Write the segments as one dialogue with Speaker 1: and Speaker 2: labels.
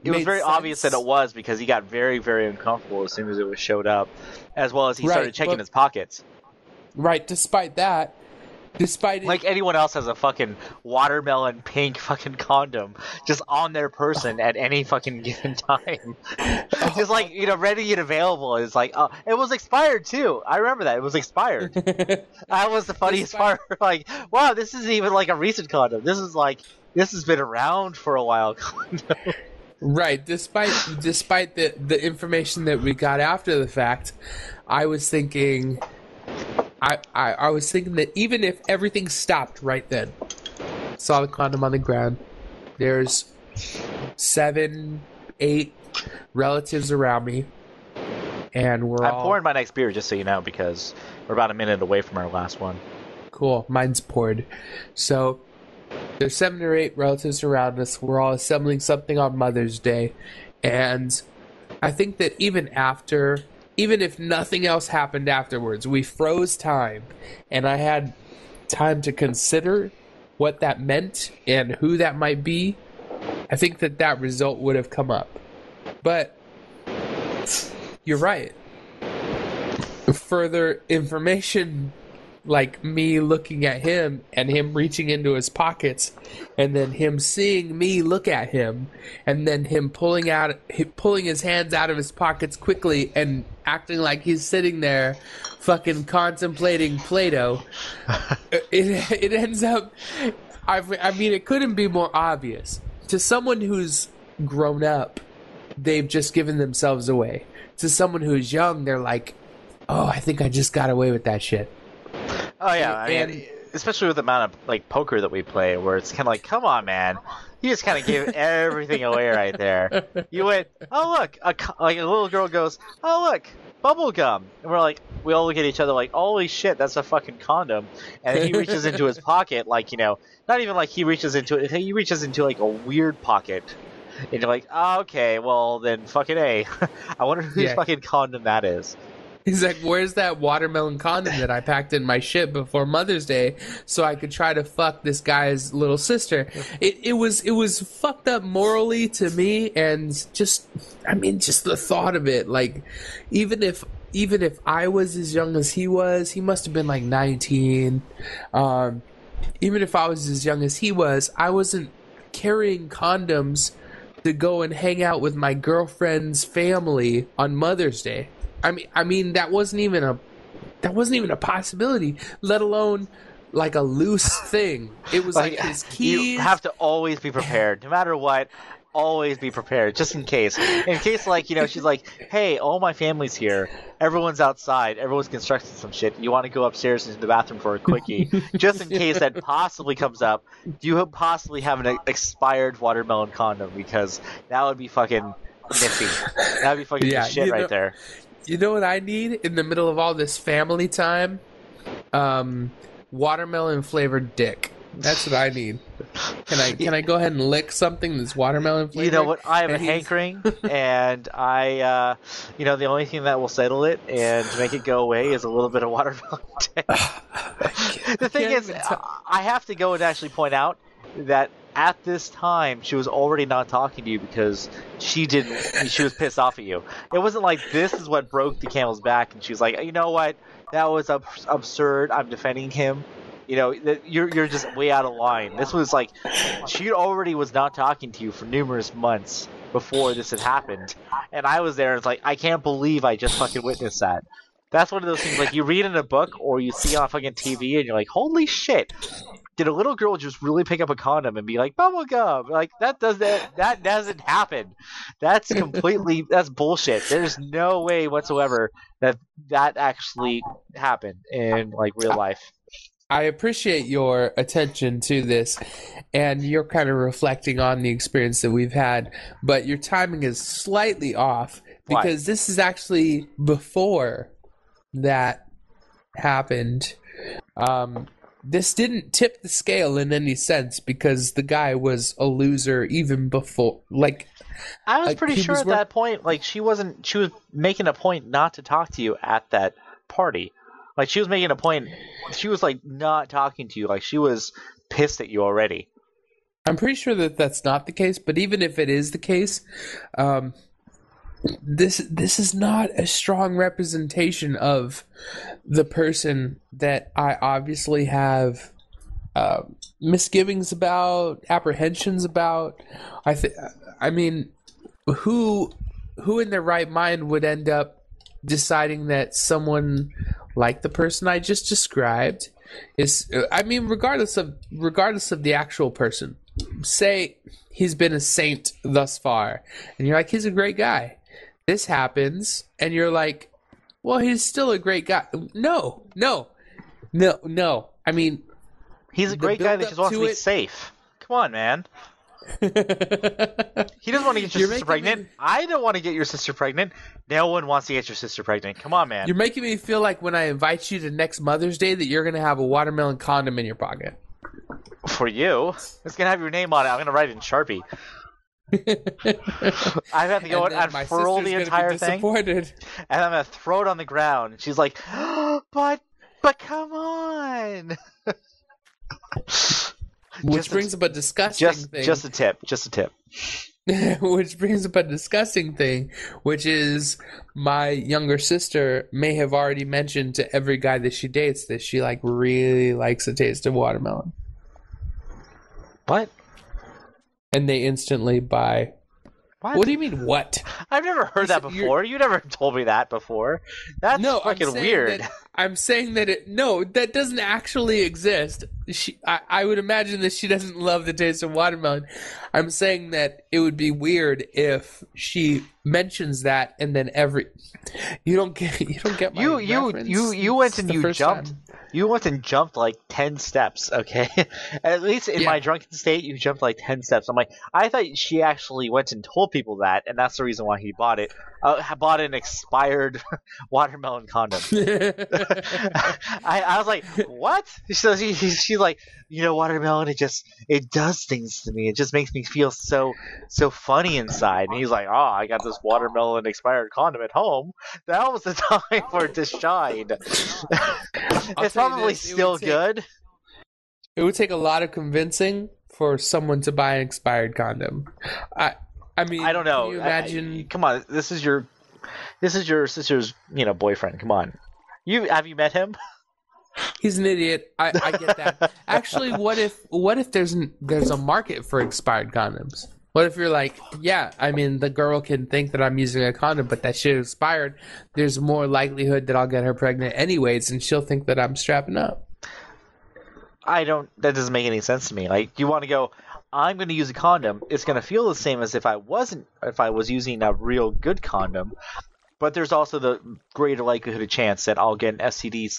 Speaker 1: it was very obvious that it was, because he got very, very uncomfortable as soon as it showed up, as well as he started checking his pockets.
Speaker 2: Right, despite
Speaker 1: like anyone else has a fucking watermelon pink fucking condom just on their person at any fucking given time. Just like, ready and available. Is like, oh, it was expired too. I remember that. It was expired. That was the funniest part. Like, wow, this isn't even like a recent condom. This has been around for a while.
Speaker 2: Right, despite the information that we got after the fact, I was thinking that even if everything stopped right then, saw the condom on the ground, there's 7, 8 relatives around me, and I'm
Speaker 1: pouring my next beer, just so you know, because we're about a minute away from our last one.
Speaker 2: Cool, mine's poured. So there's 7 or 8 relatives around us. We're all assembling something on Mother's Day, and I think that even if nothing else happened afterwards, we froze time, and I had time to consider what that meant and who that might be, I think that result would have come up. But you're right. Further information, like me looking at him and him reaching into his pockets, and then him seeing me look at him, and then him pulling his hands out of his pockets quickly and acting like he's sitting there fucking contemplating Play-Doh. It ends up, I mean, it couldn't be more obvious. To someone who's grown up, they've just given themselves away. To someone who's young, they're like, oh, I think I just got away with that shit.
Speaker 1: Oh yeah, I mean, especially with the amount of like poker that we play, where it's kind of like, come on, man, you just kind of gave everything away right there. You went, oh look, like a little girl goes, oh look, bubble gum, and we're like, we all look at each other like, holy shit, that's a fucking condom, and he reaches into his pocket, like, not even like he reaches into like a weird pocket, and you're like, oh, okay, well then fucking A. I wonder whose fucking condom that is.
Speaker 2: He's like, where's that watermelon condom that I packed in my shit before Mother's Day so I could try to fuck this guy's little sister? It was fucked up morally to me, and just the thought of it, like, even if I was as young as he must have been like 19. Even if I was as young as he was, I wasn't carrying condoms to go and hang out with my girlfriend's family on Mother's Day. I mean that wasn't even a possibility, let alone like a loose thing. It was like his keys.
Speaker 1: You have to always be prepared, no matter what. Always be prepared, just in case. In case, like, she's like, hey, all my family's here. Everyone's outside. Everyone's constructing some shit. You want to go upstairs into the bathroom for a quickie. Just in case that possibly comes up, do you possibly have an expired watermelon condom? Because that would be fucking nifty. That would be fucking shit right there.
Speaker 2: You know what I need in the middle of all this family time? Watermelon flavored dick. That's what I need. Can I go ahead and lick something that's watermelon flavored?
Speaker 1: You know what? I have a hankering, and I, the only thing that will settle it and to make it go away is a little bit of watermelon dick. The thing is, I have to go and actually point out that at this time, she was already not talking to you because she was pissed off at you. It wasn't like this is what broke the camel's back, and she was like, you know what? That was absurd. I'm defending him. You're just way out of line. This was like, she already was not talking to you for numerous months before this had happened. And I was there, and it's like, I can't believe I just fucking witnessed that. That's one of those things, like, you read in a book or you see on fucking TV, and you're like, holy shit. Did a little girl just really pick up a condom and be like, bubblegum? Like, that doesn't happen. That's bullshit. There's no way whatsoever that actually happened in, like, real life.
Speaker 2: I appreciate your attention to this, and you're kind of reflecting on the experience that we've had, but your timing is slightly off because this is actually before that happened. This didn't tip the scale in any sense because the guy was a loser even before. Like,
Speaker 1: I was pretty sure at that point, like, she was making a point not to talk to you at that party. Like, she was making a point. She was, like, not talking to you. Like, she was pissed at you already.
Speaker 2: I'm pretty sure that that's not the case, but even if it is the case, this is not a strong representation of the person that I obviously have misgivings about, apprehensions about. I mean, who in their right mind would end up deciding that someone like the person I just described is, I mean, regardless of the actual person, say he's been a saint thus far, and you're like, he's a great guy. This happens, and you're like, well, he's still a great guy. No. I mean,
Speaker 1: he's a great guy that just wants to be safe. Come on, man. He doesn't want to get your sister pregnant. I don't want to get your sister pregnant. No one wants to get your sister pregnant. Come on, man.
Speaker 2: You're making me feel like when I invite you to next Mother's Day that you're going to have a watermelon condom in your pocket.
Speaker 1: For you? It's going to have your name on it. I'm going to write it in Sharpie. I have to go and unfurl the entire thing. And I'm going to throw it on the ground. And she's like, oh, but come on.
Speaker 2: Which brings up a disgusting thing.
Speaker 1: Just a tip.
Speaker 2: Which brings up a disgusting thing, which is my younger sister may have already mentioned to every guy that she dates that she like really likes the taste of watermelon.
Speaker 1: What?
Speaker 2: And they instantly buy. What do you mean, what?
Speaker 1: I've never heard that before. You never told me that before. That's fucking weird.
Speaker 2: I'm saying that that doesn't actually exist. I would imagine that she doesn't love the taste of watermelon. I'm saying that it would be weird if she mentions that and then you don't get my reference.
Speaker 1: You went and you jumped. Time. You went and jumped like 10 steps, okay? At least in my drunken state, you jumped like 10 steps. I'm like, I thought she actually went and told people that, and that's the reason why he bought it. Bought an expired watermelon condom. I was like, what? So she's like, watermelon, it does things to me. It just makes me feel so funny inside. And he's like, oh, I got this watermelon expired condom at home. That was the time for it to shine. It's probably still good.
Speaker 2: It would take a lot of convincing for someone to buy an expired condom. I mean,
Speaker 1: I don't know.
Speaker 2: Can you imagine?
Speaker 1: Come on, this is your sister's, boyfriend. Come on, have you met him?
Speaker 2: He's an idiot. I get that. Actually, what if there's a market for expired condoms? What if you're like, yeah, I mean, the girl can think that I'm using a condom, but that shit expired. There's more likelihood that I'll get her pregnant anyways, and she'll think that I'm strapping up.
Speaker 1: That doesn't make any sense to me. Like, you want to go, I'm going to use a condom. It's going to feel the same as if I was using a real good condom, but there's also the greater likelihood of chance that I'll get an STD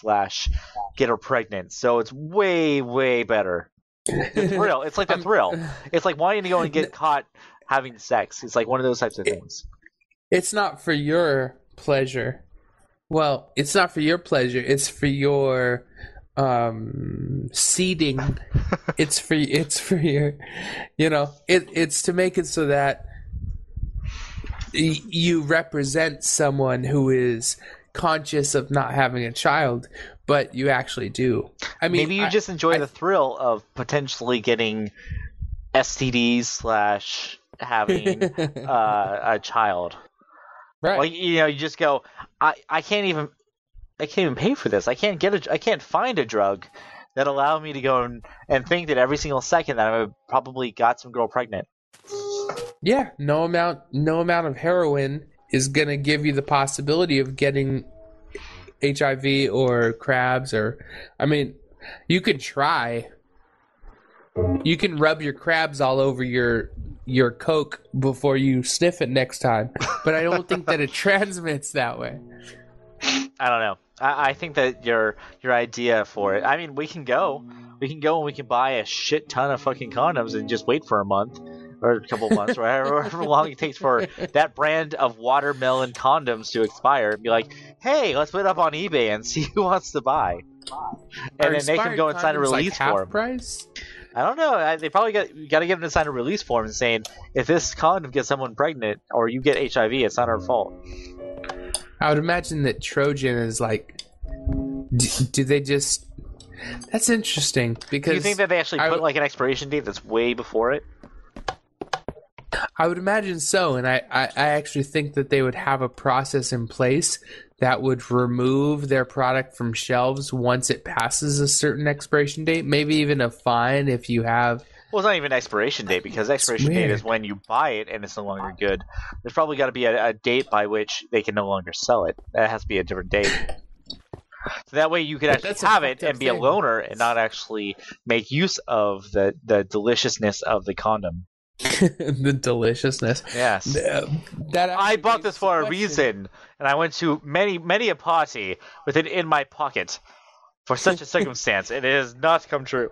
Speaker 1: / get her pregnant. So it's way, way better. The thrill. It's like the thrill. It's like wanting to go and get caught having sex. It's like one of those types of things.
Speaker 2: It's not for your pleasure. Well, it's not for your pleasure. It's for your seeding. It's for your, it's to make it so that you represent someone who is conscious of not having a child, but you actually do. I mean,
Speaker 1: maybe you just enjoy the thrill of potentially getting STDs / having a child.
Speaker 2: Right.
Speaker 1: Like, you just go, I can't even pay for this. I can't find a drug that allow me to go and think that every single second that I've probably got some girl pregnant.
Speaker 2: Yeah, no amount of heroin is gonna give you the possibility of getting HIV or crabs, or I mean, you can try. You can rub your crabs all over your Coke before you sniff it next time, but I don't think that it transmits that way.
Speaker 1: I don't know. I think that your idea for it. I mean, we can go and we can buy a shit ton of fucking condoms and just wait for a month or a couple of months, or however long it takes for that brand of watermelon condoms to expire, and be like, hey, let's put it up on eBay and see who wants to buy. And then they can go and sign a release form.
Speaker 2: Price?
Speaker 1: I don't know. They probably got to get them to sign a release form and saying, if this condom gets someone pregnant or you get HIV, it's not our fault.
Speaker 2: I would imagine that Trojan is like, do they just That's interesting because
Speaker 1: do you think that they actually put like an expiration date that's way before it?
Speaker 2: I would imagine so, and I actually think that they would have a process in place that would remove their product from shelves once it passes a certain expiration date. Maybe even a fine if you have.
Speaker 1: Well, it's not even expiration date because expiration date is when you buy it and it's no longer good. There's probably got to be a date by which they can no longer sell it. That has to be a different date. So that way you could actually have it and be a loner and not actually make use of the deliciousness of the condom.
Speaker 2: The deliciousness.
Speaker 1: Yes. I bought this for a reason, and I went to many a party with it in my pocket for such a circumstance. It has not come true.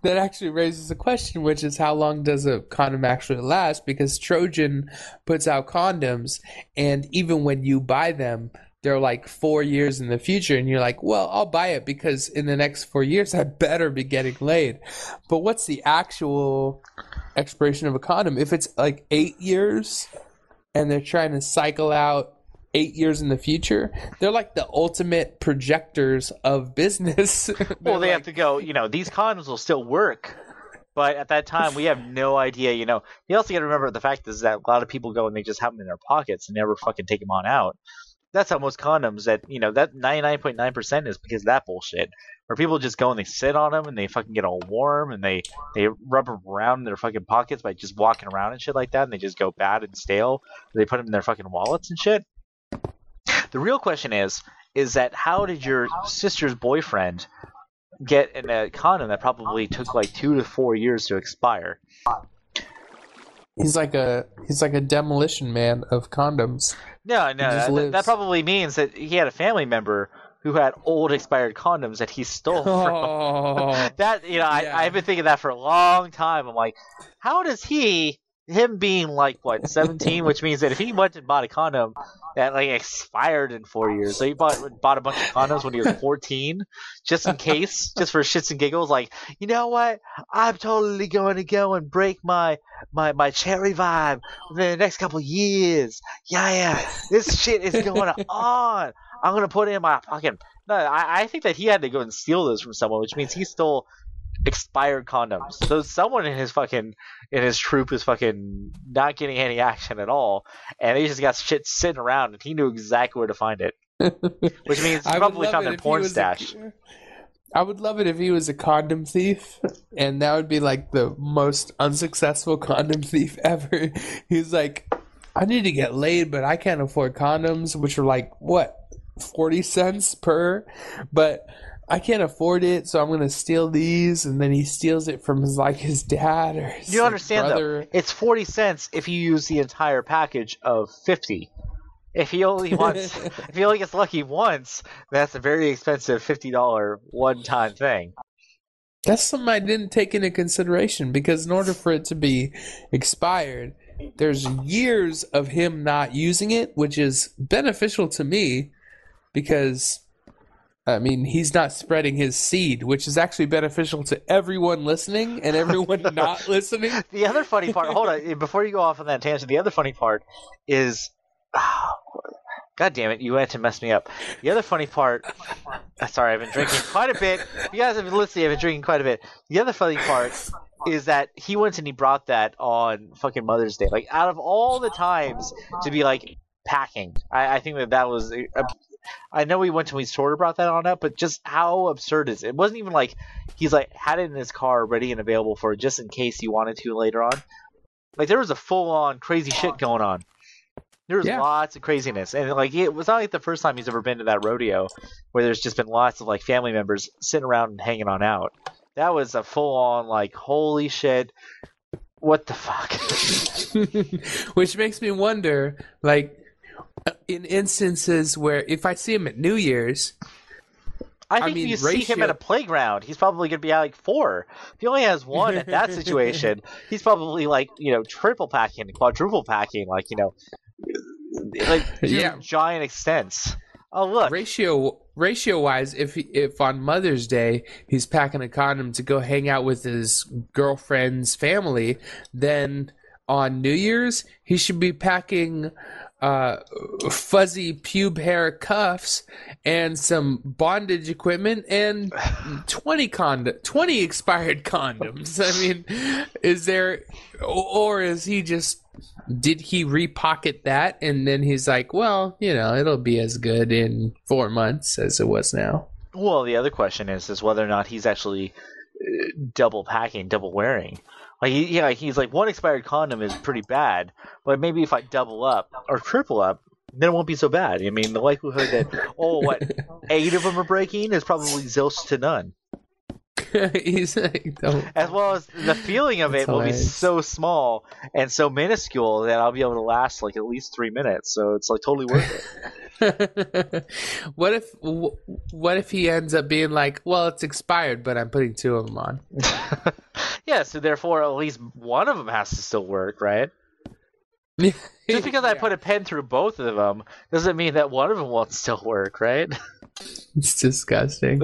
Speaker 2: That actually raises a question, which is how long does a condom actually last? Because Trojan puts out condoms, and even when you buy them, they're like 4 years in the future, and you're like, well, I'll buy it because in the next 4 years I better be getting laid. But what's the actual expiration of a condom? If it's like 8 years and they're trying to cycle out 8 years in the future, they're like the ultimate projectors of business.
Speaker 1: Well, they have to go, these condoms will still work. But at that time, we have no idea, You also got to remember the fact is that a lot of people go and they just have them in their pockets and never fucking take them on out. That's how most condoms that 99.9% is because of that bullshit. Where people just go and they sit on them and they fucking get all warm and they rub them around in their fucking pockets by just walking around and shit like that, and they just go bad and stale. They put them in their fucking wallets and shit. The real question is that how did your sister's boyfriend get in a condom that probably took like 2 to 4 years to expire?
Speaker 2: He's like a demolition man of condoms.
Speaker 1: No, that probably means that he had a family member who had old expired condoms that he stole from. That I've been thinking that for a long time. I'm like, how does him being like 17, which means that if he went and bought a condom that like expired in 4 years, so he bought a bunch of condoms when he was 14, just in case, just for shits and giggles, like, you know what, I'm totally going to go and break my cherry vibe within the next couple of years. Yeah, this shit is going on. I'm going to put it in my pocket. No, I think that he had to go and steal those from someone, which means he stole expired condoms. So someone in his troop is fucking not getting any action at all, and they just got shit sitting around, and he knew exactly where to find it. Which means he probably found their porn stash.
Speaker 2: I would love it if he was a condom thief, and that would be like the most unsuccessful condom thief ever. He's like, I need to get laid, but I can't afford condoms, which are like, what, 40 cents per? But I can't afford it, so I'm going to steal these, and then he steals it from his dad or his
Speaker 1: You understand,
Speaker 2: brother.
Speaker 1: Though, it's 40 cents if you use the entire package of 50. If he only gets lucky once, that's a very expensive $50 one-time thing.
Speaker 2: That's something I didn't take into consideration, because in order for it to be expired, there's years of him not using it, which is beneficial to me, because he's not spreading his seed, which is actually beneficial to everyone listening and everyone not listening.
Speaker 1: The other funny part, hold on, before you go off on that tangent, the other funny part is, God damn it, you went to mess me up. The other funny part, sorry, I've been drinking quite a bit. You guys have been listening, I've been drinking quite a bit. The other funny part is that he went and he brought that on fucking Mother's Day. Like, out of all the times to be, like, packing, I think that was... I know we went and we sort of brought that on up, but just how absurd is it? It wasn't even like he's like had it in his car ready and available for just in case he wanted to later on. Like, there was a full-on crazy shit going on. There was lots of craziness, and like it was not like the first time he's ever been to that rodeo where there's just been lots of like family members sitting around and hanging on out. That was a full-on like, holy shit, what the fuck?
Speaker 2: Which makes me wonder, like, in instances where if I see him at New Year's,
Speaker 1: I think if you see him at a playground, he's probably going to be at like 4. If he only has 1 at that situation, he's probably like, triple packing, quadruple packing, like, giant extents. Oh, look.
Speaker 2: Ratio wise, if on Mother's Day he's packing a condom to go hang out with his girlfriend's family, then on New Year's he should be packing uh, fuzzy pube hair cuffs and some bondage equipment and 20 expired condoms. I mean, is there, or is he just, did he repocket that and then he's like, well, it'll be as good in 4 months as it was now?
Speaker 1: Well, the other question is whether or not he's actually double packing, double wearing. He's like, one expired condom is pretty bad, but maybe if I double up or triple up, then it won't be so bad. I mean, the likelihood that 8 of them are breaking is probably zilch to none.
Speaker 2: He's like,
Speaker 1: as well as the feeling of it will be so small and so minuscule that I'll be able to last like at least 3 minutes. So it's like totally worth it.
Speaker 2: What if he ends up being like, well, it's expired, but I'm putting 2 of them on?
Speaker 1: Yeah, so therefore at least one of them has to still work, right? Just because I put a pen through both of them doesn't mean that one of them won't still work, right?
Speaker 2: It's disgusting.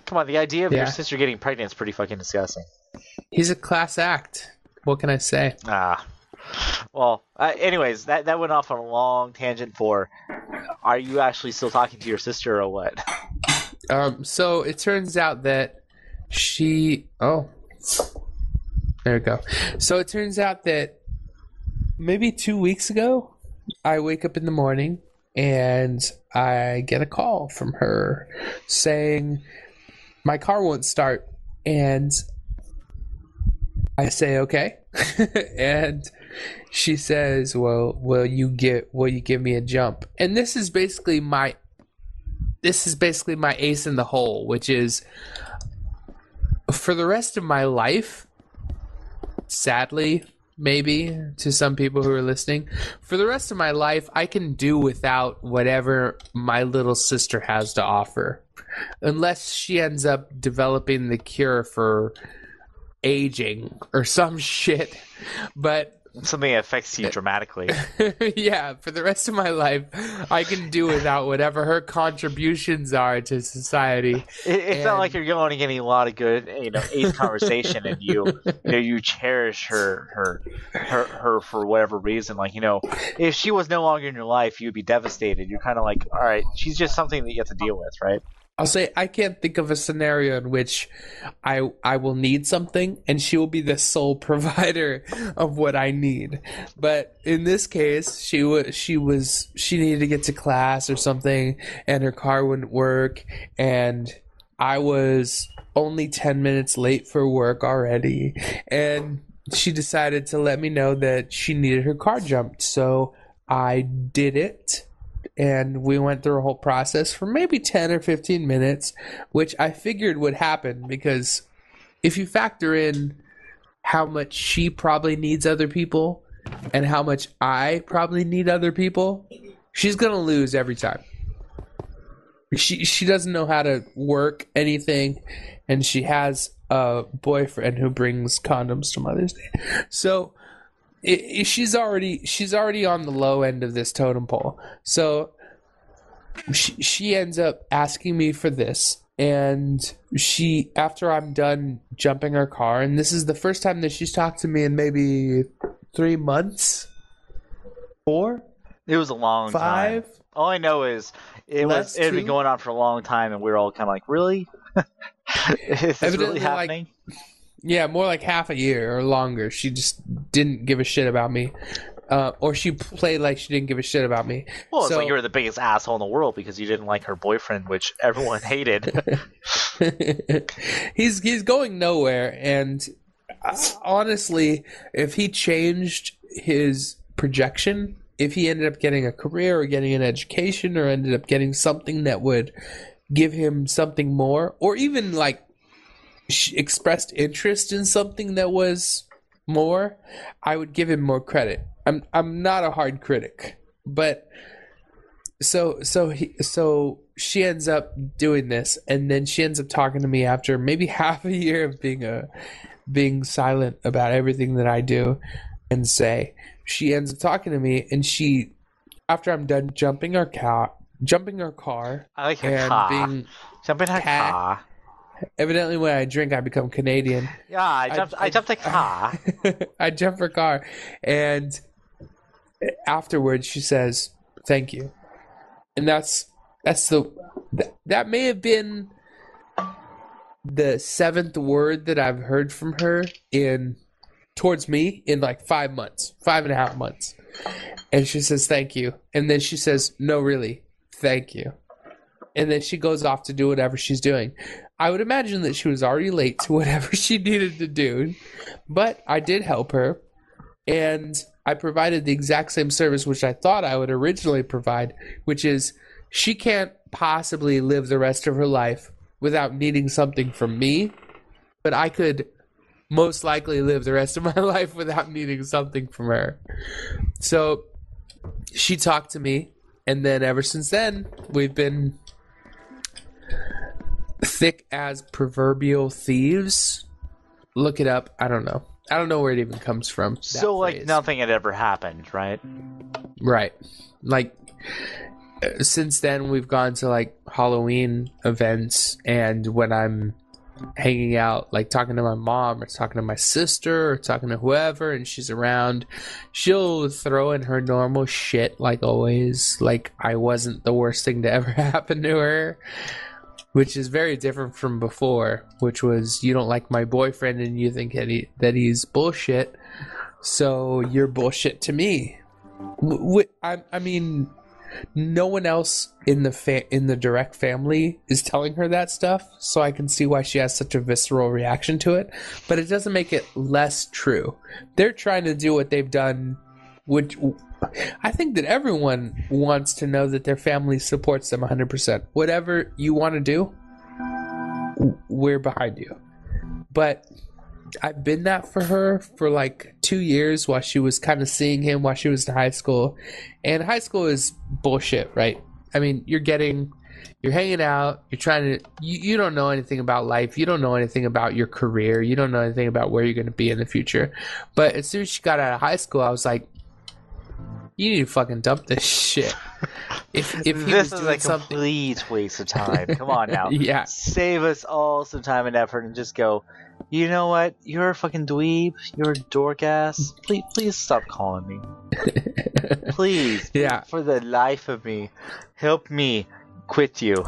Speaker 1: Come on, the idea of your sister getting pregnant is pretty fucking disgusting.
Speaker 2: He's a class act. What can I say?
Speaker 1: Well, anyways, that went off on a long tangent for, are you actually still talking to your sister or what?
Speaker 2: So it turns out that there we go. So it turns out that maybe 2 weeks ago, I wake up in the morning and I get a call from her saying my car won't start, and I say okay. And she says, well, will you give me a jump? And this is basically my ace in the hole, which is for the rest of my life, sadly, maybe to some people who are listening, for the rest of my life, I can do without whatever my little sister has to offer. Unless she ends up developing the cure for aging or some shit. But
Speaker 1: something that affects you dramatically.
Speaker 2: Yeah, for the rest of my life, I can do without whatever her contributions are to society.
Speaker 1: It's not like you're going to get a lot of good, ace conversation, and you cherish her for whatever reason. Like, if she was no longer in your life, you'd be devastated. You're kind of like, all right, she's just something that you have to deal with, right?
Speaker 2: I'll say I can't think of a scenario in which I will need something and she will be the sole provider of what I need. But in this case, she needed to get to class or something and her car wouldn't work, and I was only 10 minutes late for work already, and she decided to let me know that she needed her car jumped. So I did it. And we went through a whole process for maybe 10 or 15 minutes, which I figured would happen because if you factor in how much she probably needs other people and how much I probably need other people, she's going to lose every time. She doesn't know how to work anything, and she has a boyfriend who brings condoms to Mother's Day. So she's already on the low end of this totem pole. So she ends up asking me for this, and after I'm done jumping her car, and this is the first time that she's talked to me in maybe 3 months, 4.
Speaker 1: It was a long
Speaker 2: 5.
Speaker 1: time. All I know is it had been going on for a long time, and we were all kind of like, really? Is this really happening?
Speaker 2: Yeah, more like half a year or longer. She just didn't give a shit about me. Or she played like she didn't give a shit about me.
Speaker 1: Well, it's like you were the biggest asshole in the world because you didn't like her boyfriend, which everyone hated.
Speaker 2: He's going nowhere, and honestly, if he changed his projection, if he ended up getting a career or getting an education or ended up getting something that would give him something more, or even like expressed interest in something that was more, I would give him more credit. I'm not a hard critic, but so she ends up doing this, and then she ends up talking to me after maybe half a year of being silent about everything that I do and say. She ends up talking to me, and after I'm done jumping her car,
Speaker 1: I like her
Speaker 2: and
Speaker 1: car.
Speaker 2: being
Speaker 1: Jumping her car.
Speaker 2: Evidently, when I drink, I become Canadian.
Speaker 1: Yeah, I jumped a car.
Speaker 2: I jump her car, and afterwards she says, "Thank you." And that may have been the 7th word that I've heard from her towards me in like 5.5 months. And she says, "Thank you." And then she says, "No, really, thank you." And then she goes off to do whatever she's doing. I would imagine that she was already late to whatever she needed to do, but I did help her, and I provided the exact same service which I thought I would originally provide, which is she can't possibly live the rest of her life without needing something from me, but I could most likely live the rest of my life without needing something from her. So she talked to me, and then ever since then, we've been thick as proverbial thieves. Look it up. I don't know where it even comes from.
Speaker 1: So like nothing had ever happened, right?
Speaker 2: Right. Like since then we've gone to like Halloween events, and when I'm hanging out, like talking to my mom or talking to my sister or talking to whoever and she's around, she'll throw in her normal shit like always, like I wasn't the worst thing to ever happen to her. Which is very different from before, which was, you don't like my boyfriend and you think that he's bullshit, so you're bullshit to me. I mean, no one else in the direct family is telling her that stuff, so I can see why she has such a visceral reaction to it, but it doesn't make it less true. They're trying to do what they've done, which I think that everyone wants to know that their family supports them 100%. Whatever you want to do, we're behind you. But I've been that for her for like 2 years while she was kind of seeing him while she was in high school. And high school is bullshit, right? I mean, you're hanging out, you're trying to, you don't know anything about life. You don't know anything about your career. You don't know anything about where you're going to be in the future. But as soon as she got out of high school, I was like, you need to fucking dump this shit. If
Speaker 1: this is a complete waste of time. Come on now.
Speaker 2: Yeah.
Speaker 1: Save us all some time and effort and just go, you know what? You're a fucking dweeb. You're a dork ass. Please stop calling me. Please.
Speaker 2: Yeah.
Speaker 1: For the life of me, help me quit you.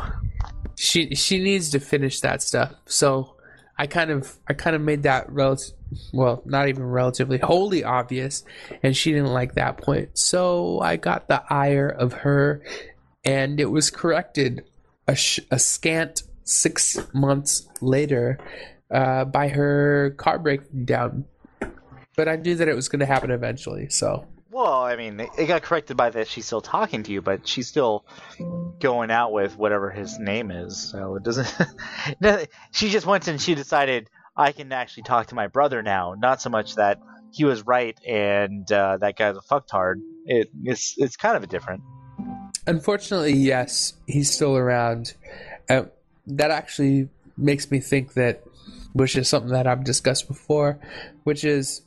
Speaker 2: She needs to finish that stuff. So I kind of made that not even relatively, wholly obvious, and she didn't like that point. So I got the ire of her, and it was corrected a scant 6 months later by her car breaking down. But I knew that it was going to happen eventually, so.
Speaker 1: Well, I mean, it got corrected by that she's still talking to you, but she's still going out with whatever his name is. So it doesn't. She just went and she decided, I can actually talk to my brother now. Not so much that he was right and that guy's a fucktard. It's kind of a different.
Speaker 2: Unfortunately, yes, he's still around. That actually makes me think that, which is something that I've discussed before, which is,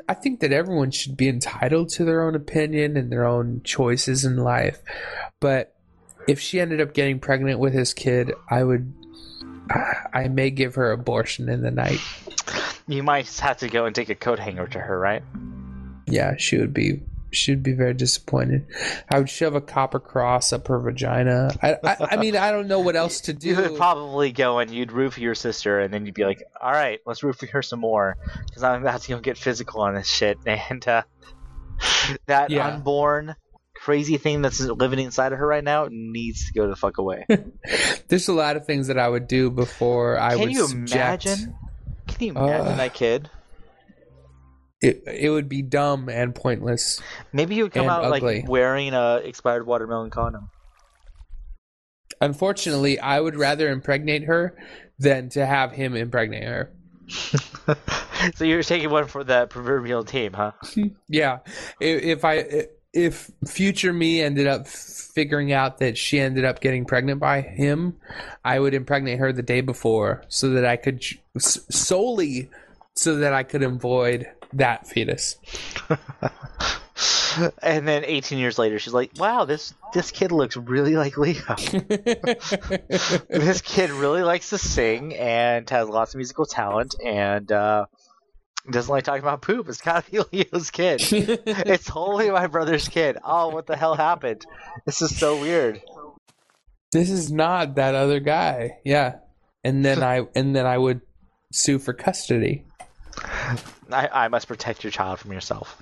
Speaker 2: I think that everyone should be entitled to their own opinion and their own choices in life. But if she ended up getting pregnant with his kid, I may give her abortion in the night.
Speaker 1: You might have to go and take a coat hanger to her, right?
Speaker 2: Yeah, she'd be very disappointed. I would shove a copper cross up her vagina. I mean, I don't know what else to do.
Speaker 1: You would probably go and you'd roofie your sister, and then you'd be like, all right, let's roofie her some more, because I'm about to go get physical on this shit. And that unborn crazy thing that's living inside of her right now needs to go the fuck away.
Speaker 2: There's a lot of things that I would do before I would
Speaker 1: Can you imagine that kid?
Speaker 2: It would be dumb and pointless.
Speaker 1: Maybe you would come out
Speaker 2: ugly.
Speaker 1: like wearing a expired watermelon condom.
Speaker 2: Unfortunately, I would rather impregnate her than to have him impregnate her.
Speaker 1: So you're taking one for the proverbial team, huh?
Speaker 2: Yeah. If future me ended up figuring out that she ended up getting pregnant by him, I would impregnate her the day before so that I could solely so that I could avoid that fetus.
Speaker 1: And then 18 years later, she's like, wow, this kid looks really like Leo. This kid really likes to sing and has lots of musical talent. And Doesn't like talking about poop. It's gotta be Leo's kid. It's totally my brother's kid. Oh, what the hell happened? This is so weird.
Speaker 2: This is not that other guy. Yeah. And then I would sue for custody.
Speaker 1: I must protect your child from yourself.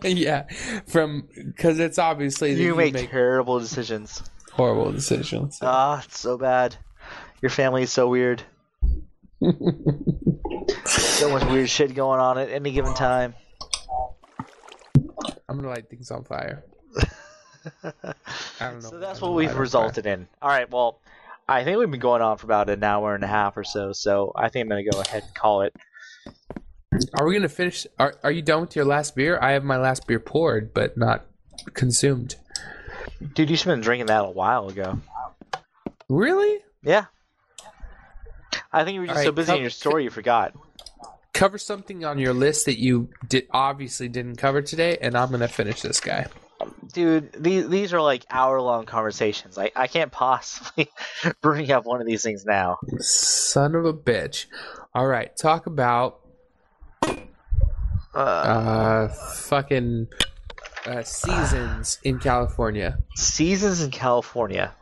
Speaker 2: Yeah. Because it's obviously that
Speaker 1: you make terrible decisions.
Speaker 2: Horrible decisions.
Speaker 1: It's so bad. Your family is so weird. So much weird shit going on at any given time.
Speaker 2: I'm gonna light things on fire. I don't know.
Speaker 1: So that's what we've resulted in. All right, well, I think we've been going on for about an hour and a half or so, so I think I'm going to go ahead and call it.
Speaker 2: Are we going to finish? Are you done with your last beer? I have my last beer poured, but not consumed.
Speaker 1: Dude, you should have been drinking that a while ago.
Speaker 2: Really?
Speaker 1: Yeah. I think you were just so busy in your story you forgot.
Speaker 2: Cover something on your list that you obviously didn't cover today, and I'm going to finish this guy.
Speaker 1: Dude, these are like hour-long conversations. I can't possibly bring up one of these things now.
Speaker 2: Son of a bitch. All right, talk about seasons in California.
Speaker 1: Seasons in California.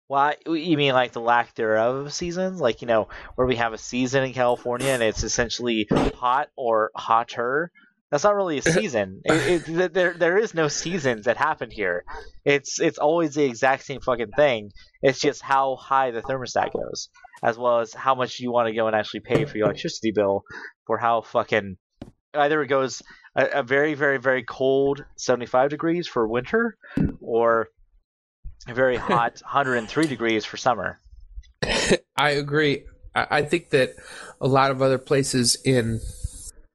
Speaker 1: Why? You mean like the lack thereof of seasons? Like, you know, where we have a season in California and it's essentially hot or hotter? That's not really a season. There is no seasons that happen here. It's always the exact same fucking thing. It's just how high the thermostat goes, as well as how much you want to go and actually pay for your electricity bill for how fucking either it goes a very, very, very cold 75 degrees for winter or a very hot 103 degrees for summer.
Speaker 2: I agree. I think that a lot of other places in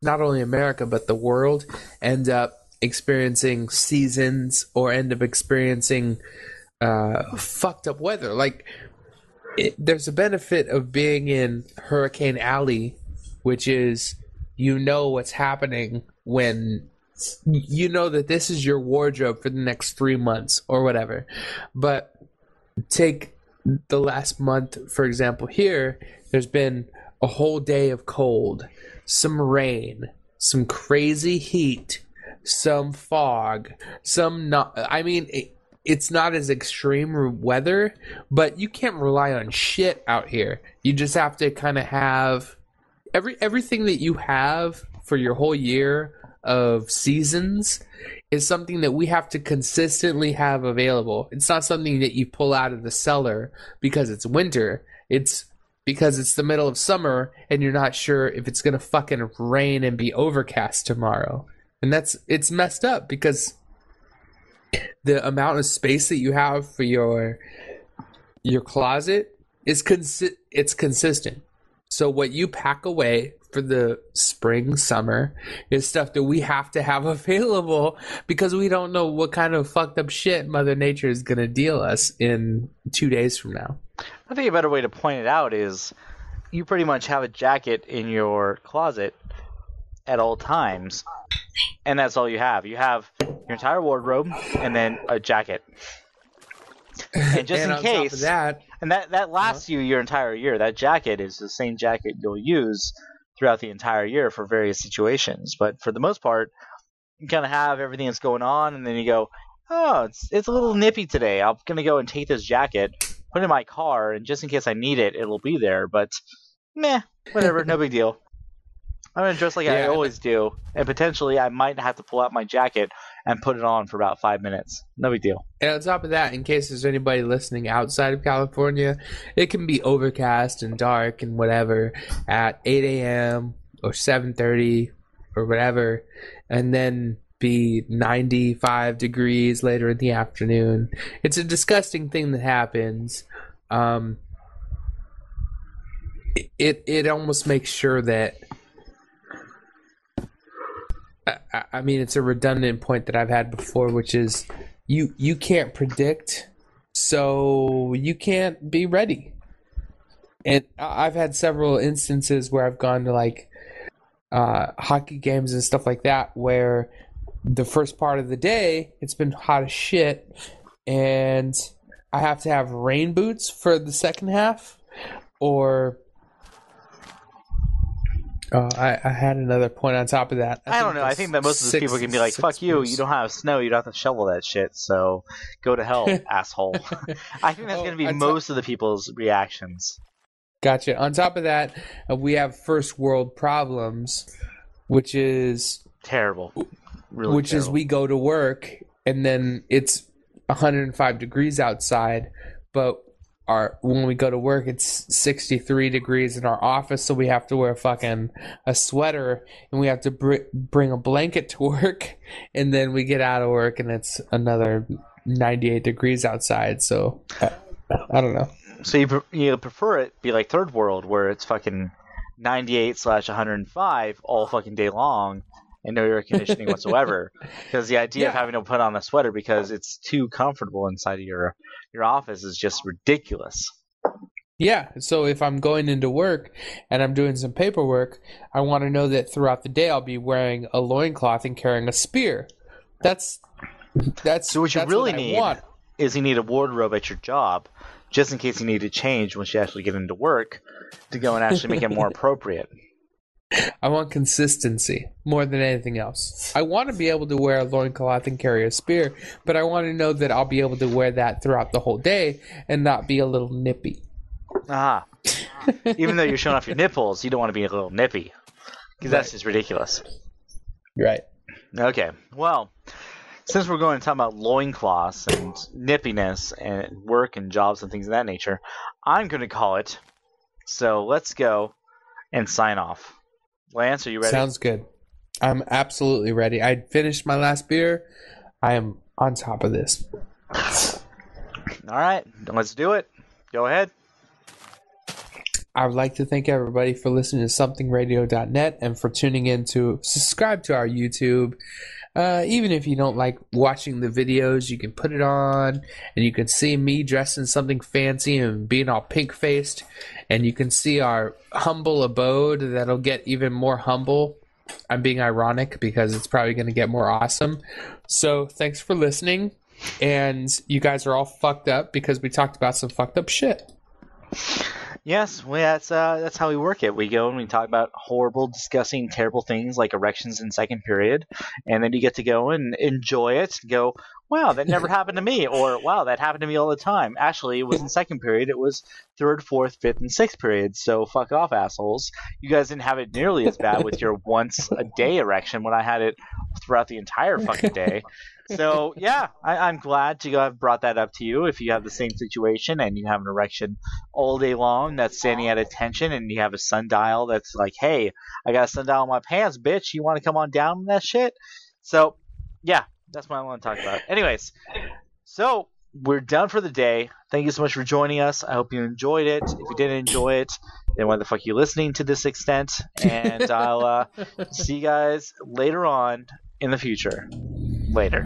Speaker 2: not only America, but the world end up experiencing seasons or end up experiencing fucked up weather. Like, there's a benefit of being in Hurricane Alley, which is you know what's happening when you know that this is your wardrobe for the next 3 months or whatever. But take the last month, for example, here, there's been a whole day of cold, some rain, some crazy heat, some fog, some not. I mean, it's not as extreme weather, but you can't rely on shit out here. You just have to kind of have everything that you have for your whole year of seasons is something that we have to consistently have available. It's not something that you pull out of the cellar because it's winter. It's because it's the middle of summer and you're not sure if it's going to fucking rain and be overcast tomorrow. And it's messed up because the amount of space that you have for your closet is it's consistent. So what you pack away for the spring, summer is stuff that we have to have available because we don't know what kind of fucked up shit Mother Nature is going to deal us in 2 days from now.
Speaker 1: I think a better way to point it out is you pretty much have a jacket in your closet at all times, and that's all you have. You have your entire wardrobe and then a jacket. And just in case, and that lasts you your entire year. That jacket is the same jacket you'll use throughout the entire year for various situations. But for the most part, you kind of have everything that's going on, and then you go, oh, it's a little nippy today. I'm going to go and take this jacket, put it in my car, and just in case I need it, it'll be there. But, meh, whatever, no big deal. I'm going to dress like I always do, and potentially I might have to pull out my jacket and put it on for about 5 minutes. No big deal.
Speaker 2: And on top of that, in case there's anybody listening outside of California, it can be overcast and dark and whatever at 8 a.m. or 7:30 or whatever, and then be 95 degrees later in the afternoon. It's a disgusting thing that happens. It almost makes sure that I mean, it's a redundant point that I've had before, which is you can't predict, so you can't be ready. And I've had several instances where I've gone to like hockey games and stuff like that, where the first part of the day it's been hot as shit, and I have to have rain boots for the second half, or Oh, I had another point on top of that.
Speaker 1: I don't know. I think that most of the people can be like, fuck you, you don't have snow, you don't have to shovel that shit, so go to hell, asshole. I think that's going to be most of the people's reactions.
Speaker 2: Gotcha. On top of that, we have first world problems, which is...
Speaker 1: terrible. Really
Speaker 2: which
Speaker 1: terrible.
Speaker 2: is we go to work, and then it's 105 degrees outside, but... when we go to work, it's 63 degrees in our office, so we have to wear a sweater, and we have to bring a blanket to work, and then we get out of work, and it's another 98 degrees outside, so I don't know.
Speaker 1: So you prefer it be like third world, where it's fucking 98/105 all fucking day long, and no air conditioning whatsoever, because the idea of having to put on a sweater because it's too comfortable inside of your office is just ridiculous.
Speaker 2: Yeah, so if I'm going into work and I'm doing some paperwork, I want to know that throughout the day I'll be wearing a loincloth and carrying a spear. That's
Speaker 1: so what you really need is you need a wardrobe at your job, just in case you need to change once you actually get into work, to go and actually make it more appropriate.
Speaker 2: I want consistency more than anything else. I want to be able to wear a loincloth and carry a spear, but I want to know that I'll be able to wear that throughout the whole day and not be a little nippy.
Speaker 1: Ah. Even though you're showing off your nipples, you don't want to be a little nippy, because that's just ridiculous.
Speaker 2: Right.
Speaker 1: Okay. Well, since we're going to talk about loincloths and nippiness and work and jobs and things of that nature, I'm going to call it. So let's go and sign off. Lance, are you ready?
Speaker 2: Sounds good. I'm absolutely ready. I finished my last beer. I am on top of this.
Speaker 1: All right, let's do it. Go ahead.
Speaker 2: I would like to thank everybody for listening to somethingradio.net and for tuning in to subscribe to our YouTube. Even if you don't like watching the videos, you can put it on and you can see me dressed in something fancy and being all pink-faced, and you can see our humble abode that'll get even more humble. I'm being ironic because it's probably going to get more awesome. So thanks for listening, and you guys are all fucked up because we talked about some fucked up shit.
Speaker 1: Yes, well, that's how we work it. We go and we talk about horrible, disgusting, terrible things like erections in second period, and then you get to go and enjoy it. Go, wow, that never happened to me, or wow, that happened to me all the time. Actually, it was in second period. It was third, fourth, fifth, and sixth period. So fuck off, assholes. You guys didn't have it nearly as bad with your once a day erection when I had it throughout the entire fucking day. So, yeah, I'm glad to have brought that up to you. If you have the same situation and you have an erection all day long that's standing at attention, and you have a sundial that's like, hey, I got a sundial in my pants, bitch. You want to come on down with that shit? So, yeah, that's what I want to talk about. Anyways, so we're done for the day. Thank you so much for joining us. I hope you enjoyed it. If you didn't enjoy it, then why the fuck are you listening to this extent? And I'll see you guys later on in the future. Later.